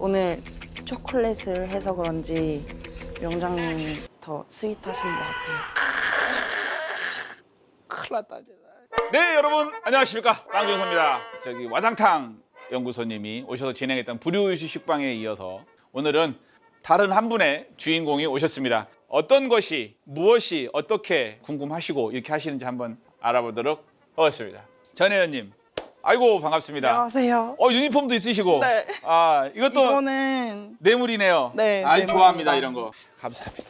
오늘 초콜릿을 해서 그런지 명장님이 더 스윗하신 것 같아요. 큰일 났다. 네, 여러분 안녕하십니까, 빵준서입니다. 저기 와당탕 연구소님이 오셔서 진행했던 불효이슈 식빵에 이어서 오늘은 다른 한 분의 주인공이 오셨습니다. 어떤 것이 무엇이 어떻게 궁금하시고 이렇게 하시는지 한번 알아보도록 하겠습니다. 전혜연님, 아이고 반갑습니다. 안녕하세요. 유니폼도 있으시고. 네. 아, 이것도 이거는 뇌물이네요. 네, 아이, 뇌물입니다. 좋아합니다 이런 거. 감사합니다.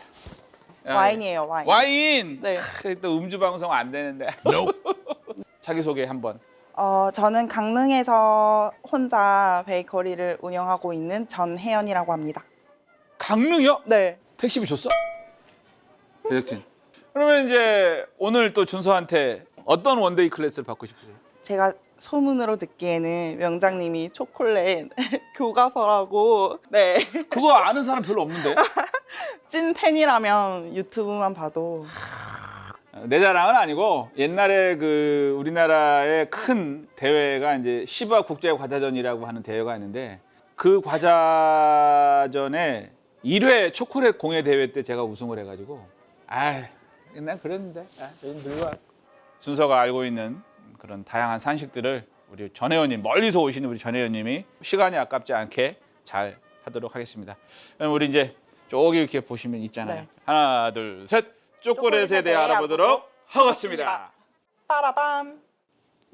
와인이에요, 와인. 와인. 네. 또 음주 방송 안 되는데. 자기 소개 한번. 저는 강릉에서 혼자 베이커리를 운영하고 있는 전혜연이라고 합니다. 강릉이요? 네. 택시비 줬어? 제작진. 그러면 이제 오늘 또 준서한테 어떤 원데이 클래스를 받고 싶으세요? 제가 소문으로 듣기에는 명장님이 초콜릿 교과서라고 네. 그거 아는 사람 별로 없는데? 찐 팬이라면 유튜브만 봐도 내 자랑은 아니고 옛날에 그 우리나라의 큰 대회가 이제 시바 국제 과자전이라고 하는 대회가 있는데 그 과자전에 1회 초콜릿 공예 대회 때 제가 우승을 해가지고 난 그랬는데 요즘 늙어. 준서가 알고 있는 그런 다양한 산식들을 우리 전혜연님, 멀리서 오시는 우리 전혜연님이 시간이 아깝지 않게 잘 하도록 하겠습니다. 그럼 우리 이제 저기 이렇게 보시면 있잖아요. 네. 하나, 둘, 셋. 초콜릿에 대해 알아보도록 하겠습니다. 빠라밤.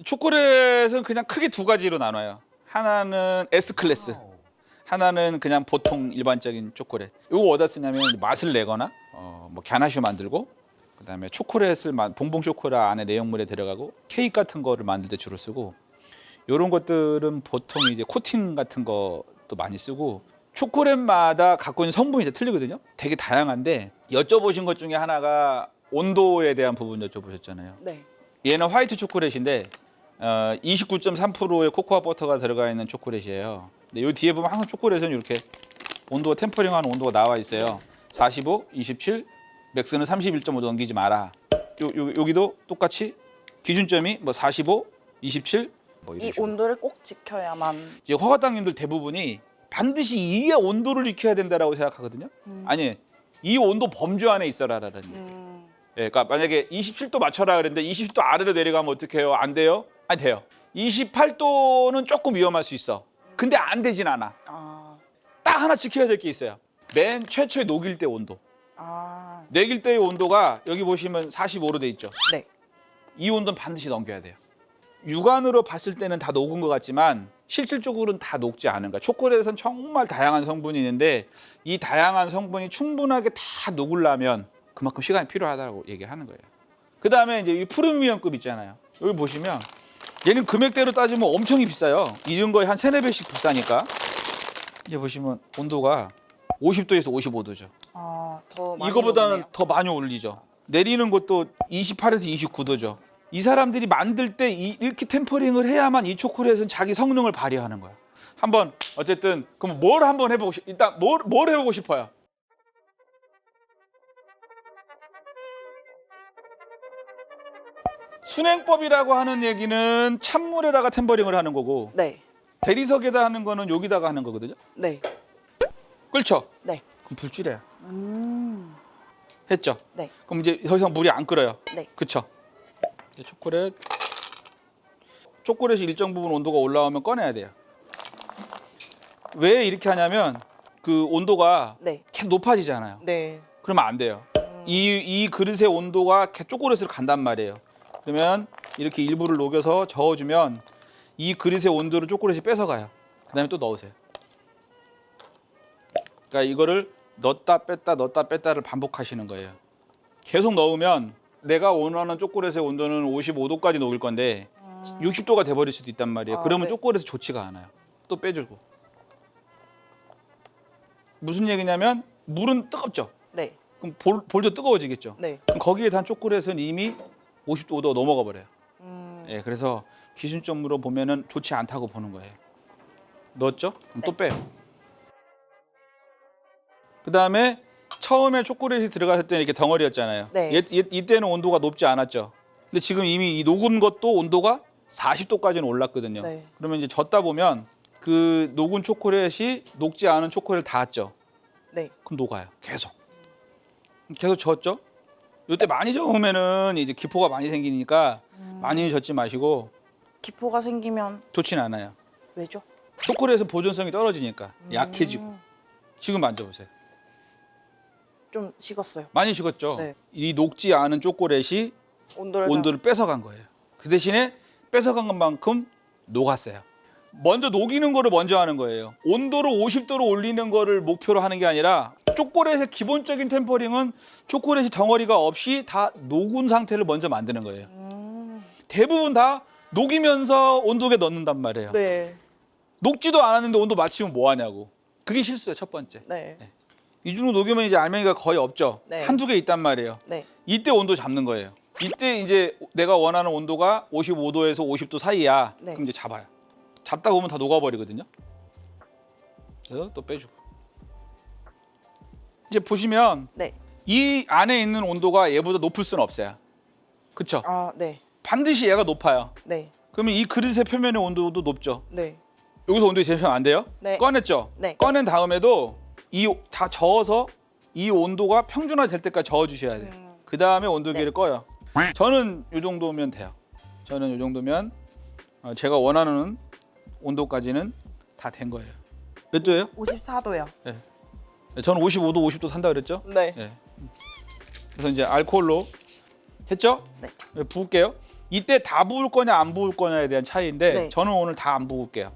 초콜릿은 그냥 크게 두 가지로 나눠요. 하나는 S 클래스, 하나는 그냥 보통 일반적인 초콜릿. 이거 어디다 쓰냐면 맛을 내거나 뭐 갸나슈 만들고, 그다음에 초콜릿을 봉봉 쇼콜릿 안에 내용물에 들어가고 케이크 같은 거를 만들 때 주로 쓰고, 이런 것들은 보통 이제 코팅 같은 것도 많이 쓰고, 초콜릿마다 갖고 있는 성분이 다 틀리거든요. 되게 다양한데 여쭤보신 것 중에 하나가 온도에 대한 부분 여쭤보셨잖아요. 네. 얘는 화이트 초콜릿인데 29.3%의 코코아 버터가 들어가 있는 초콜릿이에요. 근데 이 뒤에 보면 항상 초콜릿은 이렇게 온도가 템퍼링하는 온도가 나와 있어요. 45, 27, 맥스는 31.5도 넘기지 마라. 여기도 똑같이 기준점이 뭐 45, 27 뭐 이런 이 식으로. 온도를 꼭 지켜야만. 이제 허가당님들 대부분이 반드시 이 온도를 지켜야 된다라고 생각하거든요. 아니, 이 온도 범주 안에 있어라라는 얘기. 예, 그러니까 만약에 27도 맞춰라 그랬는데 20도 아래로 내려가면 어떻게 해요? 안 돼요? 아니, 돼요. 28도는 조금 위험할 수 있어. 근데 안 되진 않아. 딱 하나 지켜야 될 게 있어요. 맨 최초의 녹일 때 온도. 녹일 때의 온도가 여기 보시면 45로 돼 있죠. 네. 이 온도는 반드시 넘겨야 돼요. 육안으로 봤을 때는 다 녹은 것 같지만 실질적으로는 다 녹지 않은 거야. 초콜릿은 정말 다양한 성분이 있는데 이 다양한 성분이 충분하게 다 녹으려면 그만큼 시간이 필요하다고 얘기를 하는 거예요. 그 다음에 이제 이 프리미엄급 있잖아요. 여기 보시면 얘는 금액대로 따지면 엄청 비싸요. 이런 거에 한 3-4배씩 비싸니까. 이제 보시면 온도가 50도에서 55도죠. 더 많이 이거보다는 녹네요. 더 많이 올리죠. 내리는 것도 28에서 29도죠. 이 사람들이 만들 때 이렇게 템퍼링을 해야만 이 초콜릿은 자기 성능을 발휘하는 거야. 한번 어쨌든 그럼 뭘 한번 해보고 일단 뭘 해보고 싶어요? 순행법이라고 하는 얘기는 찬물에다가 템퍼링을 하는 거고, 네. 대리석에다 하는 거는 여기다가 하는 거거든요. 네. 끓죠? 네. 그럼 불 줄여요. 했죠? 네. 그럼 이제 더 이상 물이 안 끓어요. 네. 그쵸? 초콜릿이 일정 부분 온도가 올라오면 꺼내야 돼요. 왜 이렇게 하냐면 그 온도가 네. 계속 높아지잖아요. 네. 그러면 안 돼요. 이 그릇의 온도가 초콜릿으로 간단 말이에요. 그러면 이렇게 일부를 녹여서 저어주면 이 그릇의 온도를 초콜릿이 뺏어가요. 그 다음에 또 넣으세요. 그러니까 이거를 넣었다 뺐다를 반복하시는 거예요. 계속 넣으면 내가 원하는 초콜릿의 온도는 55도까지 녹일 건데 60도가 돼버릴 수도 있단 말이에요. 그러면 네. 초콜릿이 좋지가 않아요. 또 빼주고. 무슨 얘기냐면 물은 뜨겁죠. 네. 그럼 볼도 뜨거워지겠죠. 네. 그럼 거기에 단 초콜릿은 이미 50도 넘어가 버려요. 예, 그래서 기준점으로 보면은 좋지 않다고 보는 거예요. 넣었죠? 그럼 또 빼요. 그 다음에 처음에 초콜릿이 들어갔을 때는 이렇게 덩어리였잖아요. 네. 이때는 온도가 높지 않았죠. 근데 지금 이미 이 녹은 것도 온도가 40도까지는 올랐거든요. 네. 그러면 이제 젓다 보면 그 녹은 초콜릿이 녹지 않은 초콜릿을 닿았죠. 네. 그럼 녹아요. 계속 젓죠. 이때 많이 저으면은 이제 기포가 많이 생기니까 많이 젓지 마시고. 기포가 생기면 좋지는 않아요. 왜죠? 초콜릿은 보존성이 떨어지니까 약해지고. 지금 만져보세요. 좀 식었어요. 많이 식었죠. 네. 이 녹지 않은 초콜릿이 온도를 뺏어간 거예요. 그 대신에 뺏어간 것만큼 녹았어요. 먼저 녹이는 거를 먼저 하는 거예요. 온도를 50도로 올리는 거를 목표로 하는 게 아니라 초콜릿의 기본적인 템퍼링은 초콜릿이 덩어리가 없이 다 녹은 상태를 먼저 만드는 거예요. 대부분 다 녹이면서 온도계에 넣는단 말이에요. 네. 녹지도 않았는데 온도 맞추면 뭐 하냐고. 그게 실수예요, 첫 번째. 네. 이 정도 녹이면 이제 알맹이가 거의 없죠. 네. 한두 개 있단 말이에요. 네. 이때 온도 잡는 거예요. 이때 이제 내가 원하는 온도가 55도에서 50도 사이야. 네. 그럼 이제 잡아요. 잡다 보면 다 녹아버리거든요. 그래서 또 빼주고. 이제 보시면 네. 이 안에 있는 온도가 얘보다 높을 수는 없어요. 그쵸? 아, 네. 반드시 얘가 높아요. 네. 그러면 이 그릇의 표면의 온도도 높죠. 네. 여기서 온도가 제시하면 안 돼요? 네. 꺼냈죠? 네. 꺼낸 다음에도 이 다 저어서 이 온도가 평준화 될 때까지 저어 주셔야 돼요. 그 다음에 온도계를 꺼요. 저는 이 정도면 돼요. 저는 이 정도면 제가 원하는 온도까지는 다 된 거예요. 몇 도예요? 54도요. 저는 55도, 50도 산다 그랬죠? 네. 네. 그래서 이제 알코올로 했죠? 네. 부을게요. 이때 다 부을 거냐 안 부을 거냐에 대한 차이인데 네. 저는 오늘 다 안 부을게요.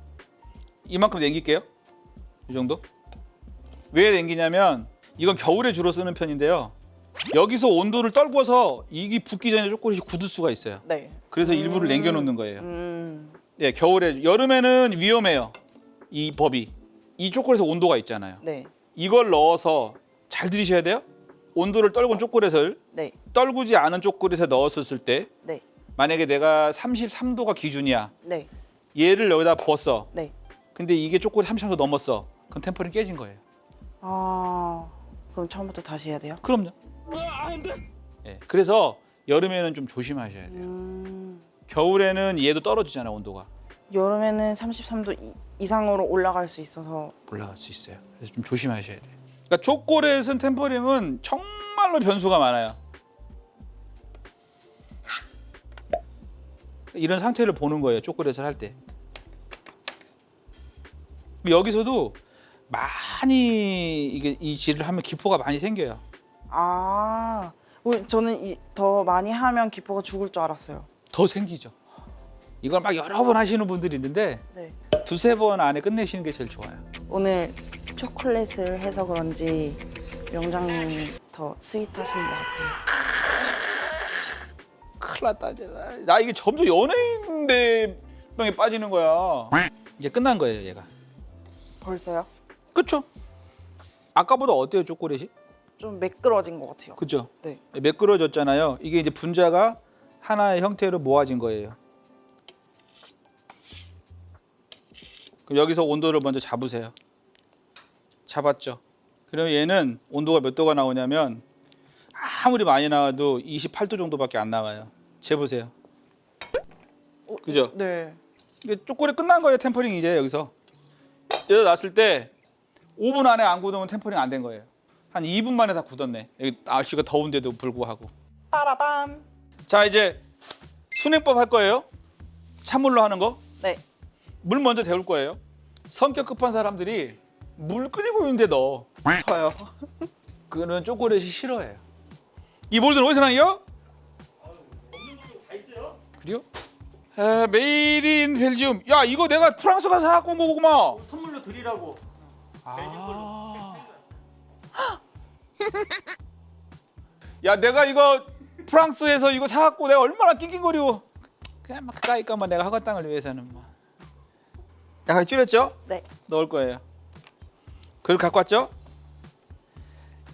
이만큼 남길게요. 이 정도. 왜 남기냐면 이건 겨울에 주로 쓰는 편인데요. 여기서 온도를 떨궈서 이게 붓기 전에 초콜릿이 굳을 수가 있어요. 네. 그래서 일부를 남겨놓는 거예요. 음. 네, 겨울에. 여름에는 위험해요. 이 법이. 이 초콜릿에 온도가 있잖아요. 네. 이걸 넣어서 잘 들이셔야 돼요. 온도를 떨군 초콜릿을 네. 떨구지 않은 초콜릿에 넣었을 때 네. 만약에 내가 33도가 기준이야. 네. 얘를 여기다 부었어. 네. 근데 이게 초콜릿 33도 넘었어. 그럼 템퍼링 깨진 거예요. 아, 그럼 처음부터 다시 해야 돼요? 그럼요. 예, 그래서 여름에는 좀 조심하셔야 돼요. 겨울에는 얘도 떨어지잖아, 온도가. 여름에는 33도 이상으로 올라갈 수 있어서. 올라갈 수 있어요. 그래서 좀 조심하셔야 돼요. 그러니까 초콜릿은 템퍼링은 정말로 변수가 많아요. 이런 상태를 보는 거예요, 초콜릿을 할 때. 여기서도 많이 이게 이 질을 하면 기포가 많이 생겨요. 아, 저는 더 많이 하면 기포가 죽을 줄 알았어요. 더 생기죠. 이걸 막 여러 번 하시는 분들이 있는데 네. 두세 번 안에 끝내시는 게 제일 좋아요. 오늘 초콜릿을 해서 그런지 명장님이 더 스윗하신 것 같아요. 큰일 났다. 나 이게 점점 연예인 대병에 빠지는 거야. 이제 끝난 거예요, 얘가. 벌써요? 그렇죠? 아까보다 어때요, 초콜릿이? 좀 매끄러진 것 같아요. 그죠? 네. 매끄러졌잖아요. 이게 이제 분자가 하나의 형태로 모아진 거예요. 그럼 여기서 온도를 먼저 잡으세요. 잡았죠? 그러면 얘는 온도가 몇 도가 나오냐면 아무리 많이 나와도 28도 정도밖에 안 나와요. 재보세요. 그죠? 네. 이게 초콜릿 끝난 거예요, 템퍼링 이제 여기서. 여기다 놨을 때 5분 안에 안 굳으면 템퍼링 안 된 거예요. 한 2분 만에 다 굳었네. 여기 날씨가 더운데도 불구하고. 빠라밤. 자, 이제 순행법 할 거예요. 찬물로 하는 거. 네. 물 먼저 데울 거예요. 성격 급한 사람들이 물 끓이고 있는데 넣어. 저요. 그거는 초콜릿이 싫어해요. 이 몰드는 어디서 나요? 그래요? 메이드 인 벨지움. 야, 이거 내가 프랑스 가서 사갖고 온 거구만. 선물로 드리라고. 아. 야, 내가 이거 프랑스에서 이거 사갖고 내가 얼마나 낑낑거리고. 그냥 막 가까이 가만 내가 학원 땅을 위해서는 뭐. 약간 줄였죠? 네. 넣을 거예요. 그걸 갖고 왔죠?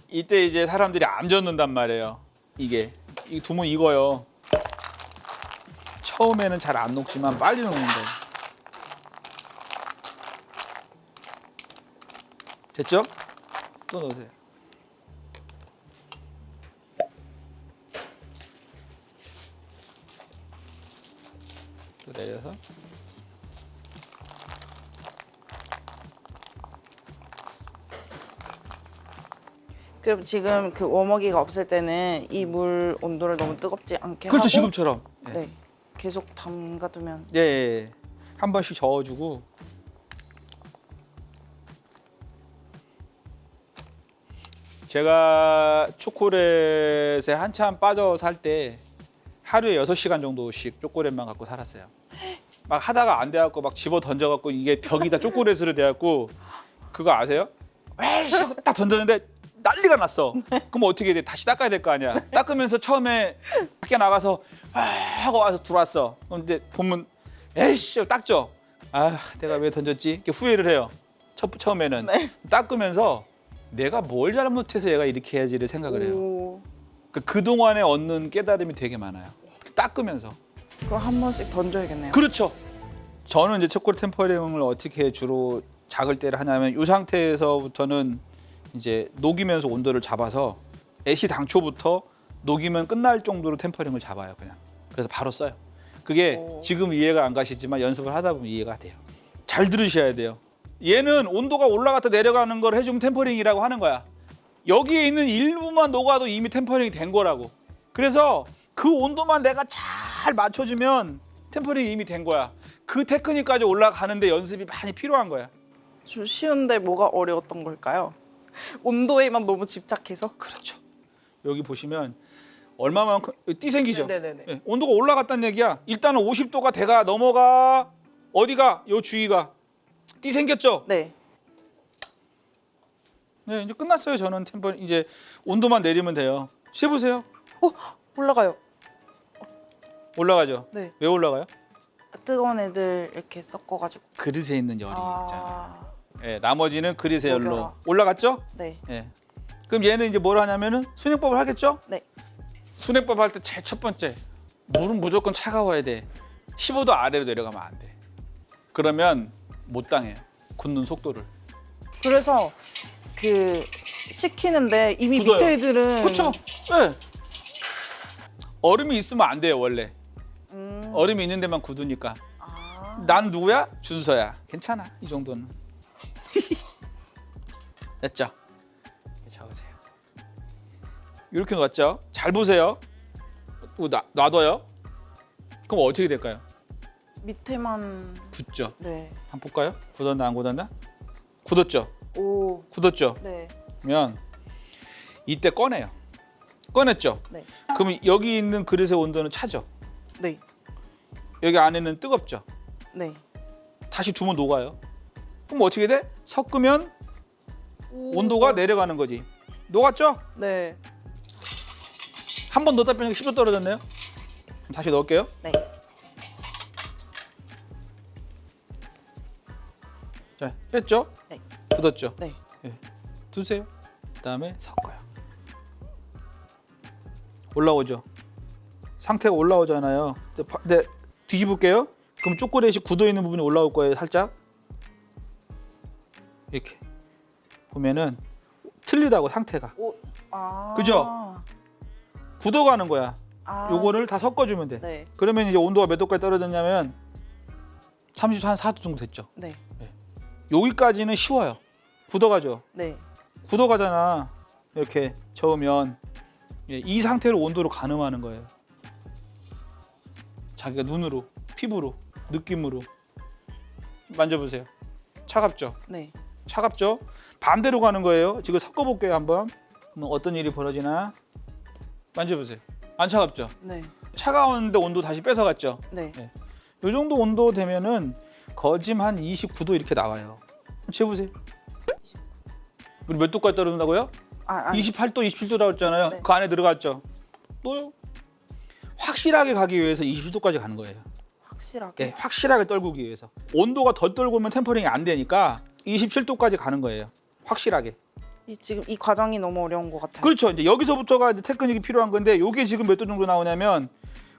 이때 이제 사람들이 안 젓는단 말이에요. 이게 이 두면 익어요. 처음에는 잘 안 녹지만 빨리 녹는데. 됐죠? 또 넣으세요. 또 내려서. 그럼 지금 그 워머기가 없을 때는 이 물 온도를 너무 뜨겁지 않게 그렇죠, 하고 지금처럼. 예. 네. 계속 담가두면 예, 예. 한 번씩 저어주고. 제가 초콜릿에 한참 빠져 살 때 하루에 6시간 정도씩 초콜릿만 갖고 살았어요. 막 하다가 안 돼갖고 막 집어 던져갖고 이게 벽이 다 초콜릿으로 돼갖고 그거 아세요? 에이씨 하고 딱 던졌는데 난리가 났어. 그럼 어떻게 돼? 다시 닦아야 될 거 아니야. 닦으면서 처음에 밖에 나가서 하고 와서 들어왔어. 근데 보면 에이씨 닦죠. 아 내가 왜 던졌지? 이렇게 후회를 해요. 처음에는 네. 닦으면서 내가 뭘 잘못해서 얘가 이렇게 해야지를 생각을 해요. 오, 그동안에 얻는 깨달음이 되게 많아요. 닦으면서. 그럼 한 번씩 던져야겠네요. 그렇죠. 저는 이제 초콜릿 템퍼링을 어떻게 주로 작을 때를 하냐면 이 상태에서부터는 이제 녹이면서 온도를 잡아서 애시 당초부터 녹이면 끝날 정도로 템퍼링을 잡아요. 그냥. 그래서 바로 써요. 그게 오. 지금 이해가 안 가시지만 연습을 하다 보면 이해가 돼요. 잘 들으셔야 돼요. 얘는 온도가 올라갔다 내려가는 걸 해주면 템퍼링이라고 하는 거야. 여기에 있는 일부만 녹아도 이미 템퍼링이 된 거라고. 그래서 그 온도만 내가 잘 맞춰주면 템퍼링이 이미 된 거야. 그 테크닉까지 올라가는데 연습이 많이 필요한 거야. 좀 쉬운데 뭐가 어려웠던 걸까요? 온도에만 너무 집착해서? 그렇죠. 여기 보시면 얼마만큼 띠 생기죠. 네네네. 네, 온도가 올라갔다는 얘기야. 일단은 50도가 돼가 넘어가 어디가 요 주위가 띠 생겼죠. 네. 네 이제 끝났어요. 저는 템퍼링 이제 온도만 내리면 돼요. 해보세요. 올라가요. 올라가죠. 네. 왜 올라가요? 뜨거운 애들 이렇게 섞어가지고. 그릇에 있는 열이 있잖아. 아, 예, 나머지는 그릇의 열로 녹여라. 올라갔죠. 네. 예. 그럼 얘는 이제 뭘 하냐면은 순행법을 하겠죠. 네. 순행법 할 때 제일 첫 번째 물은 무조건 차가워야 돼. 15도 아래로 내려가면 안 돼. 그러면 못 당해요. 굳는 속도를. 그래서 그 식히는데 이미 굳어요. 밑에 애들은 그렇죠. 예. 얼음이 있으면 안 돼요 원래. 얼음이 있는 데만 굳으니까. 아. 난 누구야? 준서야. 괜찮아 이 정도는. 됐죠? 적으세요. 이렇게 넣었죠? 잘 보세요. 놔둬요. 그럼 어떻게 될까요? 밑에만. 굳죠? 네. 한번 볼까요? 굳었나 안 굳었나? 굳었죠? 오. 굳었죠? 네. 그러면 이때 꺼내요. 꺼냈죠? 네. 그럼 여기 있는 그릇의 온도는 차죠? 네. 여기 안에는 뜨겁죠? 네. 다시 두면 녹아요. 그럼 어떻게 돼? 섞으면 오. 온도가 내려가는 거지. 녹았죠? 네. 한 번 넣었다 빼니까 10도 떨어졌네요. 다시 넣을게요. 네. 자, 뺐죠? 네. 굳었죠? 네. 두세요. 그다음에 섞어요. 올라오죠. 상태가 올라오잖아요. 네, 뒤집을게요. 그럼 초콜릿이 굳어 있는 부분이 올라올 거예요. 살짝 이렇게 보면은 틀리다고 상태가 오. 아. 그죠? 굳어가는 거야. 아. 요거를 다 섞어주면 돼. 네. 그러면 이제 온도가 몇 도까지 떨어졌냐면 34도 정도 됐죠. 네. 여기까지는 쉬워요. 굳어가죠. 네. 굳어가잖아. 이렇게 저으면 이 상태로 온도를 가늠하는 거예요. 자기가 눈으로, 피부로, 느낌으로 만져보세요. 차갑죠? 네. 차갑죠? 반대로 가는 거예요. 지금 섞어볼게요 한번. 그럼 어떤 일이 벌어지나? 만져보세요. 안 차갑죠? 네. 차가운데 온도 다시 뺏어갔죠? 네. 이 정도 온도 되면은 거짐 한 29도 이렇게 나와요. 재보세요. 우리 몇 도까지 떨어진다고요? 아, 28도, 27도라고 했잖아요. 네. 그 안에 들어갔죠. 또요. 확실하게 가기 위해서 27도까지 가는 거예요. 확실하게. 예, 확실하게 떨구기 위해서. 온도가 더 떨구면 템퍼링이 안 되니까 27도까지 가는 거예요. 확실하게. 지금 이 과정이 너무 어려운 것 같아요. 그렇죠. 이제 여기서부터가 이제 테크닉이 필요한 건데 이게 지금 몇 도 정도 나오냐면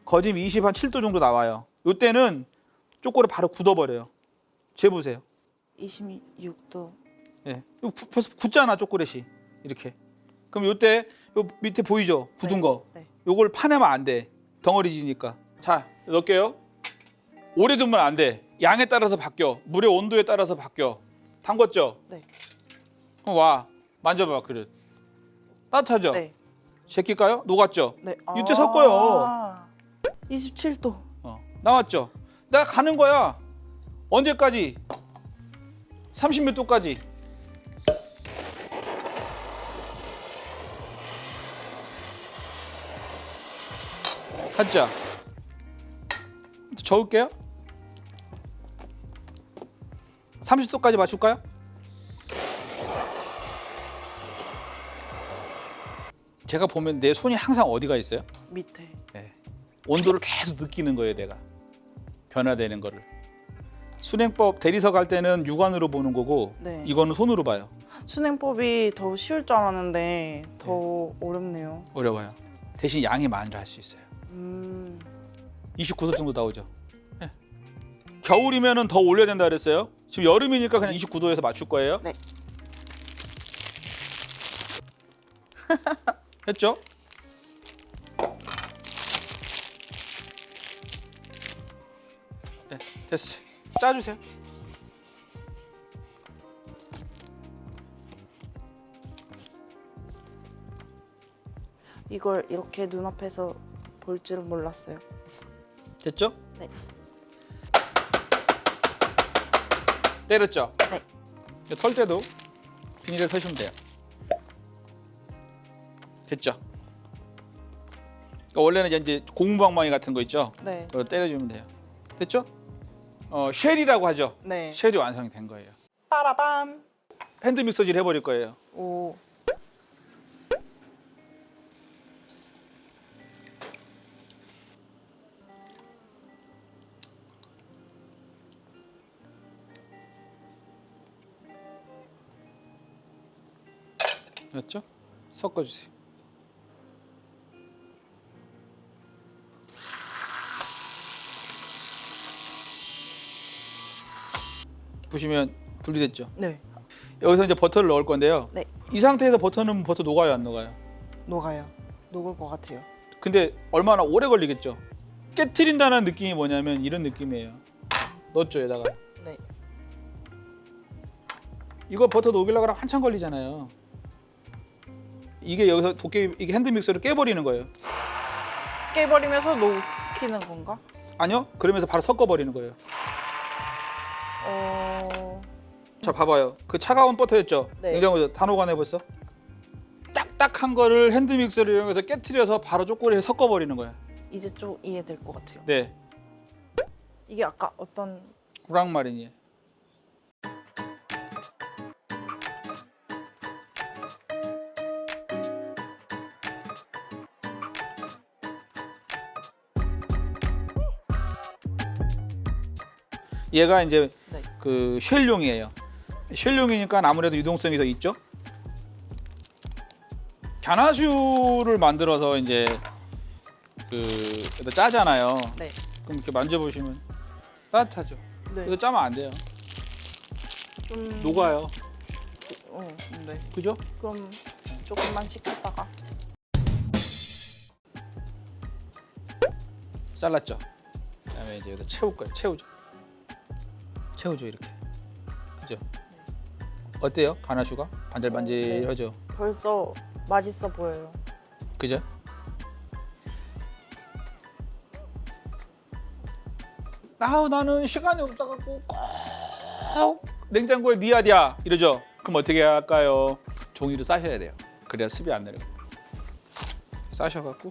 거짐 27도 정도 나와요. 이때는 초콜릿 바로 굳어버려요. 재보세요. 26도. 예, 벌써 굳잖아 초콜릿이 이렇게. 그럼 요때 요 밑에 보이죠? 굳은 네. 거. 네. 요걸 파내면 안 돼. 덩어리지니까. 자, 넣을게요. 오래 두면 안 돼. 양에 따라서 바뀌어. 물의 온도에 따라서 바뀌어. 담궜죠? 네. 그럼 와. 만져봐 그릇. 따뜻하죠? 네. 제낄까요? 녹았죠? 네. 이때 섞어요. 27도. 나왔죠? 내가 가는 거야. 언제까지? 30몇 도까지. 살짝 저을게요. 30도까지 맞출까요? 제가 보면 내 손이 항상 어디가 있어요? 밑에. 네. 온도를 계속 느끼는 거예요, 내가. 변화되는 거를. 순행법 대리석 할 때는 육안으로 보는 거고 네. 이거는 손으로 봐요. 순행법이 더 쉬울 줄 알았는데 더 어렵네요. 어려워요. 대신 양이 많이라 할 수 있어요. 29도 정도 나오죠. 네. 겨울이면은 더 올려야 된다 그랬어요. 지금 여름이니까 그냥 29도에서 맞출 거예요. 네. 했죠? 네, 됐어요. 짜주세요. 이걸 이렇게 눈앞에서 볼 줄은 몰랐어요. 됐죠? 네. 때렸죠? 네. 털 때도 비닐에 터시면 돼요. 됐죠? 그러니까 원래는 이제 고무방망이 같은 거 있죠? 네. 그걸 때려주면 돼요. 됐죠? 쉘이라고 하죠? 네. 쉘이 완성이 된 거예요. 빠라밤. 핸드 믹서질 해버릴 거예요. 오. 됐죠? 섞어주세요. 보시면 분리됐죠? 네. 여기서 이제 버터를 넣을 건데요. 네. 이 상태에서 버터는 버터 녹아요, 안 녹아요? 녹아요. 녹을 것 같아요. 근데 얼마나 오래 걸리겠죠? 깨트린다는 느낌이 뭐냐면 이런 느낌이에요. 넣었죠, 여기다가. 네. 이거 버터 녹이려고 하면 한참 걸리잖아요. 이게 여기서 도깨비 이게 핸드 믹서를 깨버리는 거예요. 깨버리면서 녹히는 건가? 아니요? 그러면서 바로 섞어버리는 거예요. 자, 봐봐요. 그 차가운 버터였죠? 네. 냉장고에서 다 녹아내 벌써. 딱딱한 거를 핸드 믹서를 이용해서 깨트려서 바로 초콜릿에 섞어버리는 거예요. 이제 좀 이해될 것 같아요. 네, 이게 아까 어떤 구랑마린이에요. 얘가 이제 네. 그 쉘용이에요. 쉘용이니까 아무래도 유동성이 더 있죠. 갸나슈를 만들어서 이제 그 짜잖아요. 네. 그럼 이렇게 만져보시면 따뜻하죠. 네. 이거 짜면 안 돼요. 좀 녹아요. 네. 그죠? 그럼 조금만 식혔다가 잘랐죠. 그다음에 이제 여기다 채울 거예요. 채우죠 이렇게. 그죠? 어때요? 가나슈가 반질반질하죠. 벌써 맛있어 보여요. 그죠? 나는 시간이 없어갖고 꼭 냉장고에 넣어야 돼 이러죠. 그럼 어떻게 할까요? 종이로 싸셔야 돼요. 그래야 습이 안 내려요. 싸셔갖고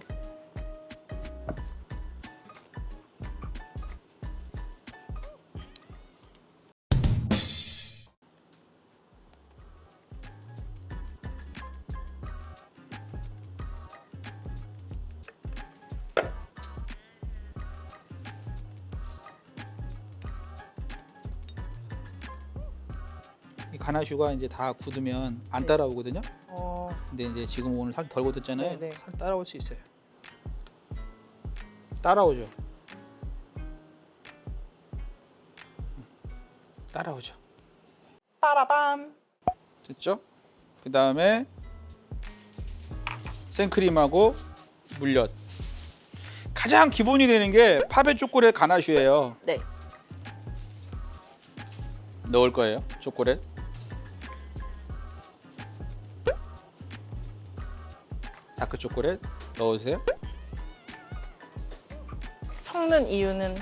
이 가나슈가 이제 다 굳으면 안 네. 따라오거든요. 네. 근데 이제 지금 오늘 살 덜 굳었잖아요. 네, 네. 살 따라올 수 있어요. 따라오죠. 따라오죠. 빠라밤. 됐죠? 그 다음에 생크림하고 물엿. 가장 기본이 되는 게 파베 초콜릿 가나슈예요. 네. 넣을 거예요. 초콜릿. 다크 초콜릿 넣어주세요. 섞는 이유는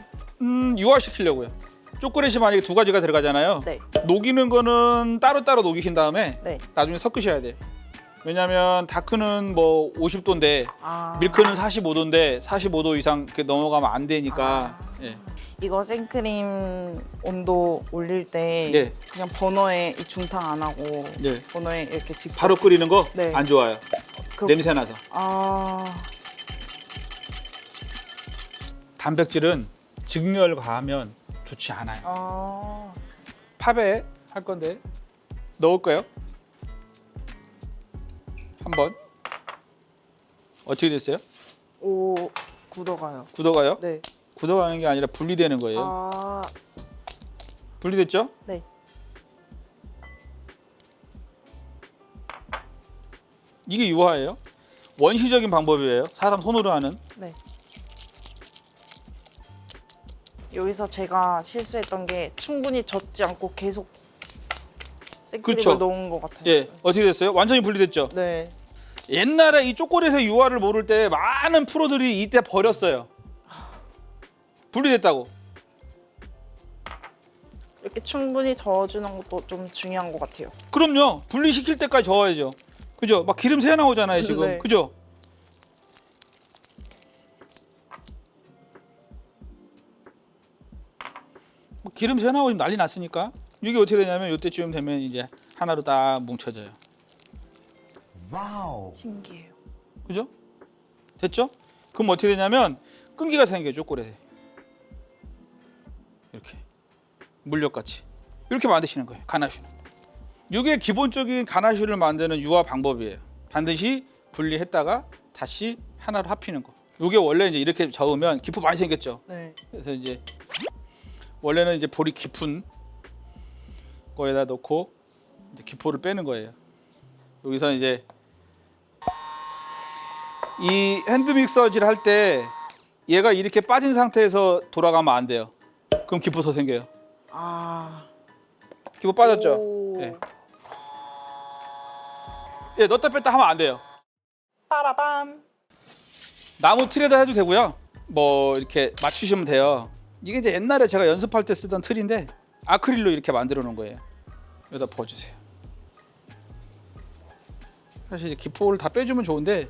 유화시키려고요. 초콜릿이 만약에 두 가지가 들어가잖아요. 네. 녹이는 거는 따로따로 녹이신 다음에 네. 나중에 섞으셔야 돼요. 왜냐면 다크는 뭐 50도인데 아. 밀크는 45도인데 45도 이상 넘어가면 안 되니까. 예. 이거 생크림 온도 올릴 때 네. 그냥 버너에 이 중탕 안 하고 네. 버너에 이렇게 직접 바로 끓이는 거 안 네. 좋아요. 그렇게- 냄새 나서. 아. 단백질은 증열 과하면 좋지 않아요. 아. 팝에 할 건데 넣을까요? 한번. 어떻게 됐어요? 오, 굳어가요. 굳어가요? 네. 굳어가는 게 아니라 분리되는 거예요. 아. 분리됐죠? 네. 이게 유화예요. 원시적인 방법이에요. 사람 손으로 하는. 네. 여기서 제가 실수했던 게 충분히 젖지 않고 계속 생크림을 그쵸. 넣은 것 같아요. 예, 어떻게 됐어요? 완전히 분리됐죠. 네. 옛날에 이 초콜릿의 유화를 모를 때 많은 프로들이 이때 버렸어요. 분리됐다고. 이렇게 충분히 저어주는 것도 좀 중요한 것 같아요. 그럼요. 분리시킬 때까지 저어야죠. 그죠? 막 기름 새 나오잖아요 지금. 네. 그죠? 뭐 기름 새 나오고 난리 났으니까 이게 어떻게 되냐면 이때쯤 되면 이제 하나로 딱 뭉쳐져요. 와우. 신기해요. 그죠? 됐죠? 그럼 어떻게 되냐면 끈기가 생겨요 초콜릿에. 이렇게 물엿같이 이렇게 만드시는 거예요. 가나슈는. 이게 기본적인 가나슈를 만드는 유화 방법이에요. 반드시 분리했다가 다시 하나로 합히는 거. 이게 원래 이제 이렇게 저으면 기포 많이 생겼죠. 네. 그래서 이제 원래는 이제 볼이 깊은 거에다 넣고 이제 기포를 빼는 거예요. 여기서 이제 이 핸드 믹서질 할 때 얘가 이렇게 빠진 상태에서 돌아가면 안 돼요. 그럼 기포 더 생겨요. 아. 기포 빠졌죠? 오. 예. 예, 넣었다 뺐다 하면 안 돼요. 빠라밤. 나무 틀에다 해도 되고요. 뭐 이렇게 맞추시면 돼요. 이게 이제 옛날에 제가 연습할 때 쓰던 틀인데 아크릴로 이렇게 만들어 놓은 거예요. 여기다 부어주세요. 사실 이제 기포를 다 빼주면 좋은데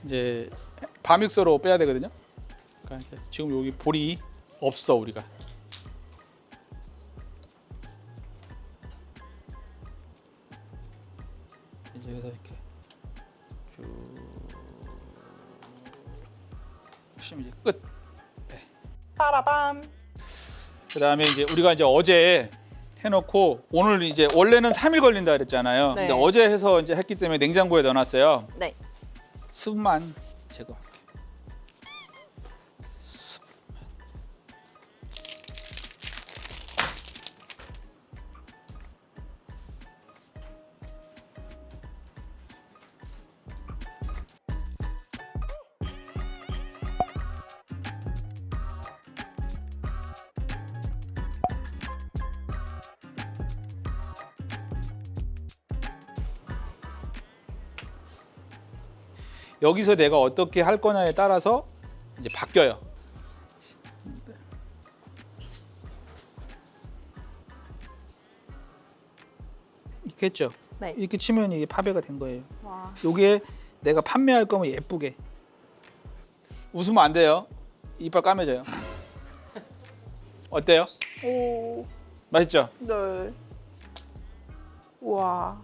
이제 바믹서로 빼야 되거든요. 그러니까 지금 여기 볼이 없어 우리가. 이제 여기서 이렇게 쭉 하시면 이제 끝. 빠라밤. 그다음에 이제 우리가 이제 어제 해놓고 오늘 이제 원래는 3일 걸린다 그랬잖아요. 네. 근데 어제 해서 이제 했기 때문에 냉장고에 넣어놨어요. 네. 습만 제거할게요. 여기서 내가 어떻게 할 거냐에 따라서 이제 바뀌어요. 이렇게 했죠. 네. 이렇게 치면 이게 파베가 된 거예요. 와. 요게 내가 판매할 거면 예쁘게. 웃으면 안 돼요. 이빨 까매져요. 어때요? 오. 맛있죠? 네. 와.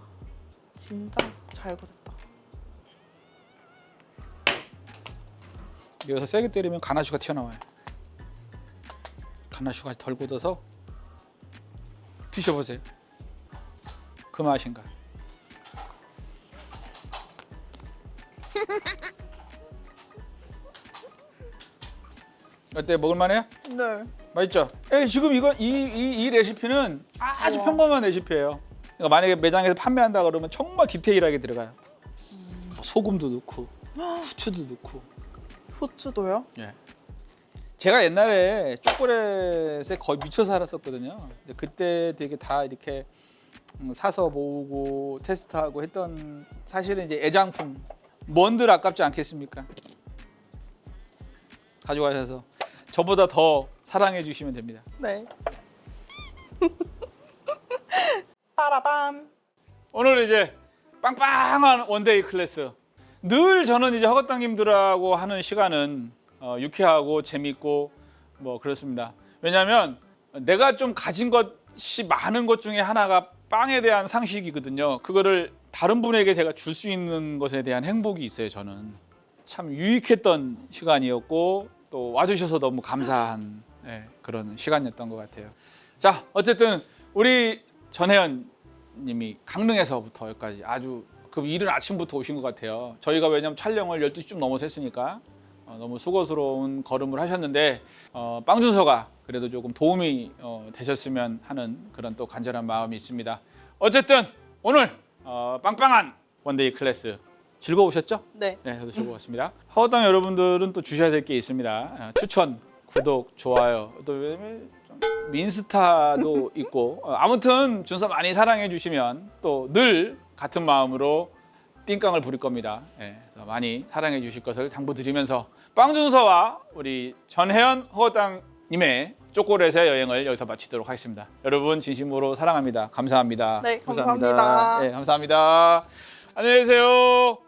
진짜 잘 굳었다. 여기서 세게 때리면 가나슈가 튀어나와요. 가나슈가 덜 굳어서 드셔보세요. 그 맛인가? 어때? 먹을만해요? 네. 맛있죠? 지금 이거 이 레시피는 아주 우와. 평범한 레시피예요. 그러니까 만약에 매장에서 판매한다 그러면 정말 디테일하게 들어가요. 소금도 넣고 후추도 넣고. 후추도요? 예. 제가 옛날에 초콜릿에 거의 미쳐 살았었거든요. 근데 그때 되게 다 이렇게 사서 모으고 테스트하고 했던 사실은 이제 애장품 뭔들 아깝지 않겠습니까? 가져가셔서 저보다 더 사랑해 주시면 됩니다. 네. 빠라밤. 오늘 이제 빵빵한 원데이 클래스. 늘 저는 이제 허거땅님들하고 하는 시간은 유쾌하고 재밌고 뭐 그렇습니다. 왜냐하면 내가 좀 가진 것이 많은 것 중에 하나가 빵에 대한 상식이거든요. 그거를 다른 분에게 제가 줄 수 있는 것에 대한 행복이 있어요. 저는 참 유익했던 시간이었고 또 와주셔서 너무 감사한 그런 시간이었던 것 같아요. 자, 어쨌든 우리 전혜연 님이 강릉에서부터 여기까지 아주 그 이른 아침부터 오신 것 같아요. 저희가 왜냐면 촬영을 12시쯤 넘어서 했으니까 너무 수고스러운 걸음을 하셨는데 빵준서가 그래도 조금 도움이 되셨으면 하는 그런 또 간절한 마음이 있습니다. 어쨌든 오늘 빵빵한 원데이 클래스 즐거우셨죠? 네. 네, 저도 즐거웠습니다. 허거땅 여러분들은 또 주셔야 될 게 있습니다. 추천, 구독, 좋아요, 또 민스타도 있고 아무튼 준서 많이 사랑해 주시면 또 늘 같은 마음으로 띵깡을 부릴 겁니다. 그래서 많이 사랑해 주실 것을 당부드리면서 빵준서와 우리 전혜연 허거땅님의 초콜릿의 여행을 여기서 마치도록 하겠습니다. 여러분 진심으로 사랑합니다. 감사합니다. 네, 감사합니다. 네, 감사합니다. 안녕히 계세요.